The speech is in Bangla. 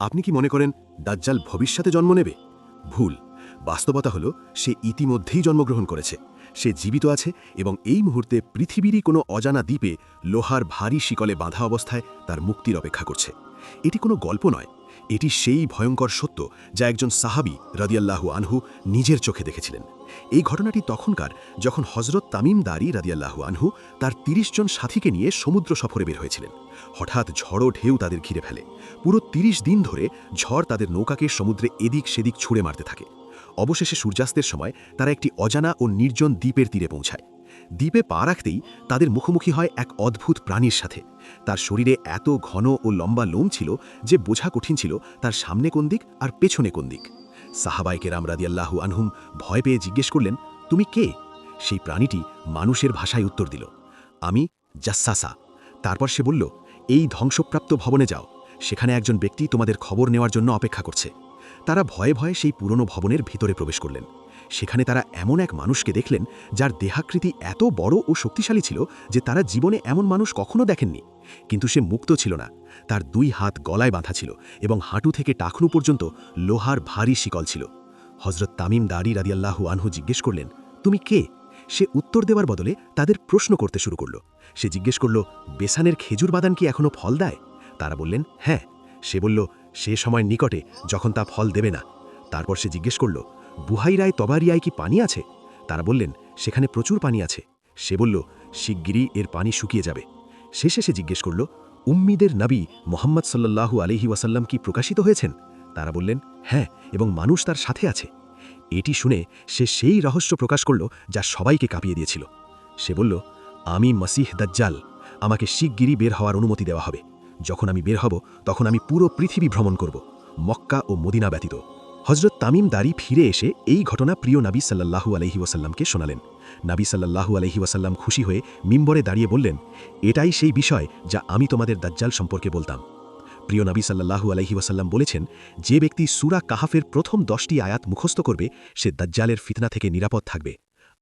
আপনি কি মনে করেন দাজ্জাল ভবিষ্যতে জন্ম নেবে? ভুল। বাস্তবতা হলো সে ইতিমধ্যেই জন্মগ্রহণ করেছে। সে জীবিত আছে এবং এই মুহূর্তে পৃথিবীরই কোনো অজানা দ্বীপে লোহার ভারী শিকলে বাঁধা অবস্থায় তার মুক্তির অপেক্ষা করছে। এটি কোনো গল্প নয়, এটি সেই ভয়ঙ্কর সত্য যা একজন সাহাবী রাদিয়াল্লাহু আনহু নিজের চোখে দেখেছিলেন। এই ঘটনাটি তখনকার যখন হজরত তামিম দারি রাদিয়াল্লাহু আনহু তার ৩০ জন সাথীকে নিয়ে সমুদ্র সফরে বের হয়েছিলেন। হঠাৎ ঝড়ো ঢেউ তাদের ঘিরে ফেলে। পুরো ৩০ দিন ধরে ঝড় তাদের নৌকাকে সমুদ্রে এদিক সেদিক ছুঁড়ে মারতে থাকে। অবশেষে সূর্যাস্তের সময় তারা একটি অজানা ও নির্জন দ্বীপের তীরে পৌঁছায়। দ্বীপে পা রাখতেই তাদের মুখোমুখি হয় এক অদ্ভুত প্রাণীর সাথে। তার শরীরে এত ঘন ও লম্বা লোম ছিল যে বোঝা কঠিন ছিল তার সামনে কোন দিক আর পেছনে কোন দিক। সাহাবায়ে কেরাম রাদিয়াল্লাহু আনহুম ভয় পেয়ে জিজ্ঞেস করলেন, তুমি কে? সেই প্রাণীটি মানুষের ভাষায় উত্তর দিল, আমি জাসসাসা। তারপর সে বলল, এই ধ্বংসপ্রাপ্ত ভবনে যাও, সেখানে একজন ব্যক্তি তোমাদের খবর নেওয়ার জন্য অপেক্ষা করছে। তারা ভয়ে ভয়ে সেই পুরনো ভবনের ভিতরে প্রবেশ করলেন। সেখানে তারা এমন এক মানুষকে দেখলেন যার দেহাকৃতি এত বড় ও শক্তিশালী ছিল যে তারা জীবনে এমন মানুষ কখনো দেখেননি। কিন্তু সে মুক্ত ছিল না, তার ২ হাত গলায় বাঁধা ছিল এবং হাঁটু থেকে টাকনু পর্যন্ত লোহার ভারী শিকল ছিল। হজরত তামিম দারি রাদিয়াল্লাহু আনহু জিজ্ঞেস করলেন, তুমি কে? সে উত্তর দেওয়ার বদলে তাদের প্রশ্ন করতে শুরু করল। সে জিজ্ঞেস করল, বেসানের খেজুর বাদান কি এখনো ফল দেয়? তারা বললেন, হ্যাঁ। সে বলল, সে সময় নিকটে যখন তা ফল দেবে না। তারপর সে জিজ্ঞেস করল, বুহাইরায় তবারিয়ায় কি পানি আছে? তারা বললেন, সেখানে প্রচুর পানি আছে। সে বলল, শিগগিরই এর পানি শুকিয়ে যাবে। শেষে সে জিজ্ঞেস করল, উম্মিদের নবী মোহাম্মদ সাল্লাল্লাহু আলাইহি ওয়াসাল্লাম কি প্রকাশিত হয়েছেন? তারা বললেন, হ্যাঁ, এবং মানুষ তার সাথে আছে। এটি শুনে সে সেই রহস্য প্রকাশ করল যা সবাইকে কাঁপিয়ে দিয়েছিল। সে বলল, আমি মসিহ দাজ্জাল, আমাকে শিগগিরই বের হওয়ার অনুমতি দেওয়া হবে। যখন আমি বের হব তখন আমি পুরো পৃথিবী ভ্রমণ করব, মক্কা ও মদিনা ব্যতীত। হজরত তামিম দারি ফিরে এসে এই ঘটনা প্রিয় নবী সাল্লাল্লাহু আলাইহি ওয়াসাল্লামকে শোনালেন। নবী সাল্লাল্লাহু আলাইহি ওয়াসাল্লাম খুশি হয়ে মিম্বরে দাঁড়িয়ে বললেন, এটাই সেই বিষয় যা আমি তোমাদের দাজ্জাল সম্পর্কে বলতাম। প্রিয় নবী সাল্লাল্লাহু আলাইহি ওয়াসাল্লাম বলেছেন, যে ব্যক্তি সূরা কাহাফের প্রথম 10টি আয়াত মুখস্থ করবে সে দাজ্জালের ফিতনা থেকে নিরাপদ থাকবে।